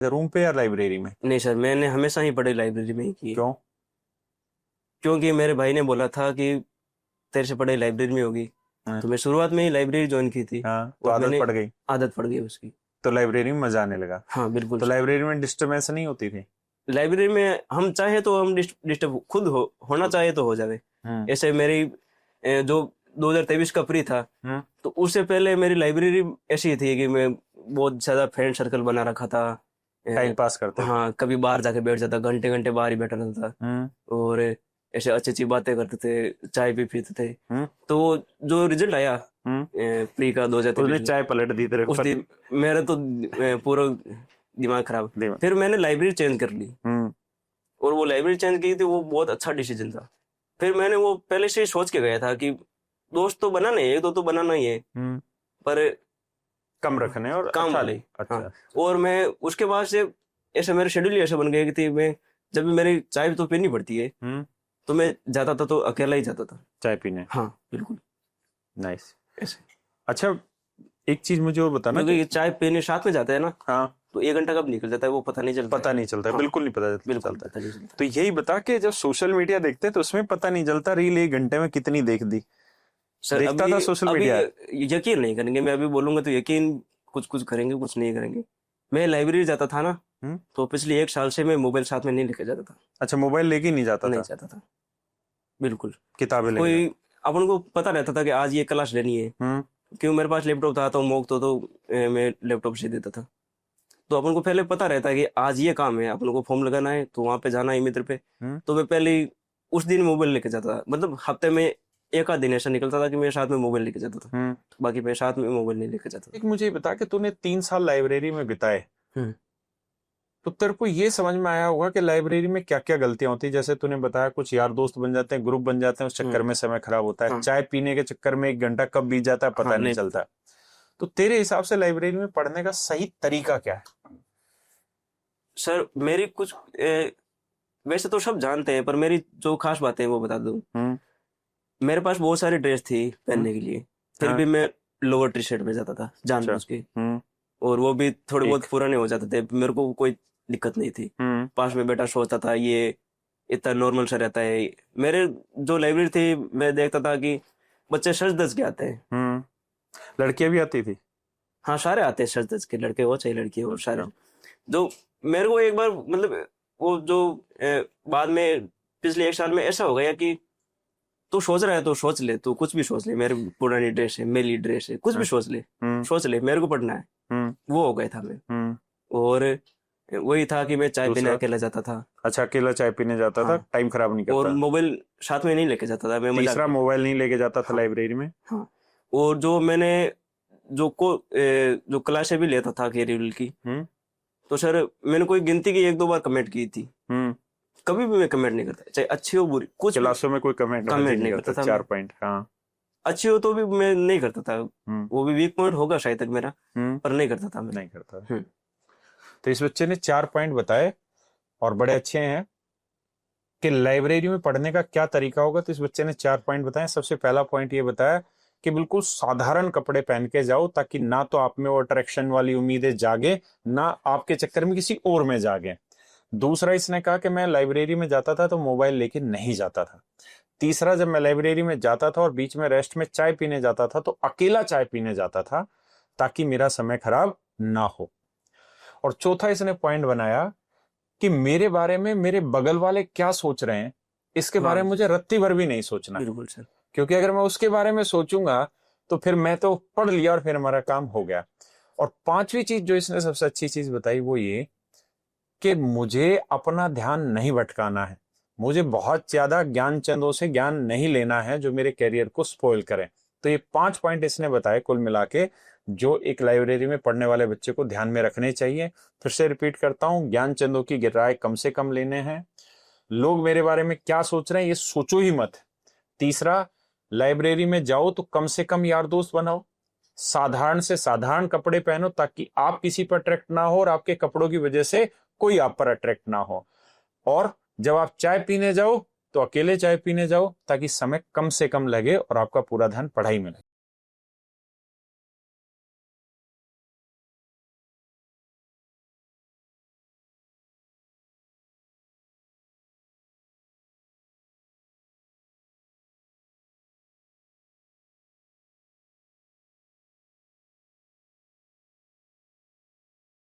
Room पे या library में? नहीं सर, मैंने हमेशा ही पढ़ाई लाइब्रेरी में ही की है। क्यों? क्योंकि मेरे भाई ने बोला था कि तेरे से पढ़ाई लाइब्रेरी में होगी, हाँ, तो मैं शुरुआत में ही लाइब्रेरी ज्वाइन की थी हाँ, तो और आदत मैंने पड़ गई, आदत पड़ गई उसकी। तो लाइब्रेरी में मजा आने लगा। हाँ बिल्कुल तो सर। लाइब्रेरी में डिस्टर्बेंस नहीं होती थी? लाइब्रेरी में हम चाहे तो हम डिस्टर्ब खुद होना चाहे तो हो जावे। हम्म। ऐसे मेरी जो 2023 का प्री था, हम्म। तो उससे पहले मेरी लाइब्रेरी ऐसी थी कि मैं बहुत ज्यादा फ्रेंड सर्कल बना रखा था। टाइम पास करते थे। हाँ, कभी बाहर जाके बैठ जाता, घंटे घंटे बाहर ही बैठा रहता था हम्म। और ऐसे अच्छी अच्छी बातें करते थे, चाय भी पीते थे। हम्म। तो जो रिजल्ट आया हम्म। प्री का उसने 2023 चाय पलट दी तेरे उस ऊपर। दिन मेरा तो पूरा दिमाग खराब। दिमाग। फिर मैंने लाइब्रेरी चेंज कर ली हम्म। और वो लाइब्रेरी चेंज की थी, वो बहुत अच्छा डिसीजन था। फिर मैंने वो पहले से ही सोच के गया था कि दोस्त तो बनाना ही है, एक दो तो बनाना ही है, हम्म। पर कम रखने और काम अच्छा। वाले। हाँ, अच्छा। और मैं उसके बाद से ऐसे मेरे शेड्यूल ही ऐसे बन गए कि थी मैं जब भी मेरी चाय तो पीनी पड़ती है, हम्म। तो मैं जाता था तो अकेला ही जाता था। चाय पीने। हाँ बिल्कुल नाइस। ऐसे, अच्छा, एक चीज मुझे और बताना क्योंकि कि ये चाय पीने साथ में जाते हैं ना, हाँ, तो 1 घंटा कब निकल जाता है वो पता नहीं चलता पता है। नहीं चलता है, हाँ बिल्कुल नहीं पता बिल्कुल चलता है। पता नहीं चलता। तो यही बता के जब सोशल मीडिया देखते हैं तो उसमें पता नहीं चलता रील 1 घंटे में कितनी देख दी। सर देखता अभी था सोशल अभी मीडिया? यकीन नहीं करेंगे, मैं अभी बोलूंगा तो यकीन कुछ कुछ करेंगे, कुछ नहीं करेंगे। मैं लाइब्रेरी जाता था ना, हम्म। तो पिछले 1 साल से मैं मोबाइल साथ में नहीं लेके जाता था। अच्छा, मोबाइल लेके नहीं जाता नहीं था? जाता था बिल्कुल। किताबें लेके कोई जाता? अपन को पता रहता था कि आज ये क्लास लेनी है, हम्म। क्यों मेरे पास लैपटॉप था तो मोक तो मैं लैपटॉप से देता था। तो अपन को पहले पता रहता है कि आज ये काम है, अपन को फॉर्म लगाना है, तो वहां पे जाना है मित्र पे। हम्म। तो मैं पहले ही उस दिन मोबाइल लेके जाता था, मतलब हफ्ते में एक आध दिन ऐसा निकलता था कि मैं साथ में मोबाइल लेके जाता था, हम्म। बाकी मैं साथ में मोबाइल नहीं लेके जाता एक था। मुझे ये बता कि तूने 3 साल लाइब्रेरी में बिताए, हम्म। तो तेरे को ये समझ में आया होगा कि लाइब्रेरी में क्या क्या गलतियां होती है। जैसे तूने बताया कुछ यार दोस्त बन जाते हैं, ग्रुप बन जाते हैं, उस चक्कर में समय खराब होता है, हाँ चाय पीने के चक्कर में 1 घंटा कब बीत जाता है हाँ पता नहीं नहीं चलता। तो तेरे हिसाब से लाइब्रेरी में पढ़ने का सही तरीका क्या है? सर, मेरी कुछ वैसे तो सब जानते हैं, पर मेरी जो खास बातें हैं वो बता दूं। हम्म। मेरे पास बहुत सारी ड्रेस थी हम्म। पहनने के लिए, फिर हाँ। भी मैं लोअर टी शर्ट में जाता था अच्छा। जानबूझ के। हम्म। और वो भी थोड़े ठीक। बहुत पुराने हो जाते थे, मेरे को कोई दिक्कत नहीं थी। हम्म। पास में बैठा सोचता था ये इतना नॉर्मल सा रहता है। मेरे जो लाइब्रेरी थी, मैं देखता था कि बच्चे सज धज के आते हैं। हम्म। लड़कियां भी आती थी? हाँ, सारे आते हैं सज धज के, लड़के हो चाहे लड़की हो, सारे। अच्छा। जो मेरे को एक बार मतलब वो जो बाद में पिछले 1 साल में ऐसा हो गया कि तू सोच रहा है तो सोच ले, तू कुछ भी सोच ले, मेरी पुरानी ड्रेस है, मेरी ड्रेस है, कुछ भी हाँ। सोच ले, हम्म। सोच ले, मेरे को पढ़ना है। हम्म। वो हो गया था मैं। हम्म। और वही था कि मैं चाय पीने दूसरा? अकेला जाता था। अच्छा, अकेला चाय पीने जाता था, हाँ, टाइम खराब नहीं और करता? मोबाइल साथ में नहीं लेके जाता था, मैं मजाक। तीसरा, मोबाइल नहीं लेके जाता था हाँ लाइब्रेरी में? हाँ। और जो मैंने जो क्लासें भी लेता था केरियल की, हम्म। तो सर मैंने कोई गिनती की 1-2 बार कमेंट की थी। हम्म। कभी भी मैं कमेंट नहीं करता, चाहे अच्छी हो बुरी, कुछ भी क्लासों में कोई कमेंट बाजी कमेंट नहीं नहीं करता? करता था मैं। 4 पॉइंट, हाँ। अच्छी हो तो भी मैं नहीं करता था। हम्म। वो भी वीक पॉइंट होगा शायद तक मेरा, हम्म। पर नहीं करता था मैं। नहीं करता। हम्म। तो इस बच्चे ने 4 पॉइंट बताए और बड़े अच्छे हैं कि लाइब्रेरी में पढ़ने का क्या तरीका होगा। तो इस बच्चे ने 4 पॉइंट बताए। सबसे पहला पॉइंट ये बताया कि बिल्कुल साधारण कपड़े पहन के जाओ, ताकि ना तो आप में वो अट्रैक्शन वाली उम्मीदें जागे, ना आपके चक्कर में किसी और में जागे। दूसरा, इसने कहा कि मैं लाइब्रेरी में जाता था तो मोबाइल लेके नहीं जाता था। तीसरा, जब मैं लाइब्रेरी में जाता था और बीच में रेस्ट में चाय पीने जाता था तो अकेला चाय पीने जाता था, ताकि मेरा समय खराब ना हो। और चौथा, इसने पॉइंट बनाया कि मेरे बारे में मेरे बगल वाले क्या सोच रहे हैं, इसके बारे हाँ में मुझे रत्ती भर भी नहीं सोचना, बिल्कुल सर। क्योंकि अगर मैं उसके बारे में सोचूंगा तो फिर मैं तो पढ़ लिया और फिर हमारा काम हो गया। और पांचवी चीज जो इसने सबसे अच्छी चीज बताई वो ये कि मुझे अपना ध्यान नहीं भटकाना है, मुझे बहुत ज्यादा ज्ञान चंदों से ज्ञान नहीं लेना है जो मेरे कैरियर को स्पॉइल करें। तो ये 5 पॉइंट इसने बताए कुल मिला के, जो एक लाइब्रेरी में पढ़ने वाले बच्चे को ध्यान में रखने चाहिए। फिर से रिपीट करता हूं, ज्ञान चंदों की राय कम से कम लेने हैं, लोग मेरे बारे में क्या सोच रहे हैं ये सोचो ही मत। तीसरा, लाइब्रेरी में जाओ तो कम से कम यार दोस्त बनाओ, साधारण से साधारण कपड़े पहनो ताकि आप किसी पर अट्रैक्ट ना हो और आपके कपड़ों की वजह से कोई आप पर अट्रैक्ट ना हो। और जब आप चाय पीने जाओ तो अकेले चाय पीने जाओ, ताकि समय कम से कम लगे और आपका पूरा ध्यान पढ़ाई में लगे।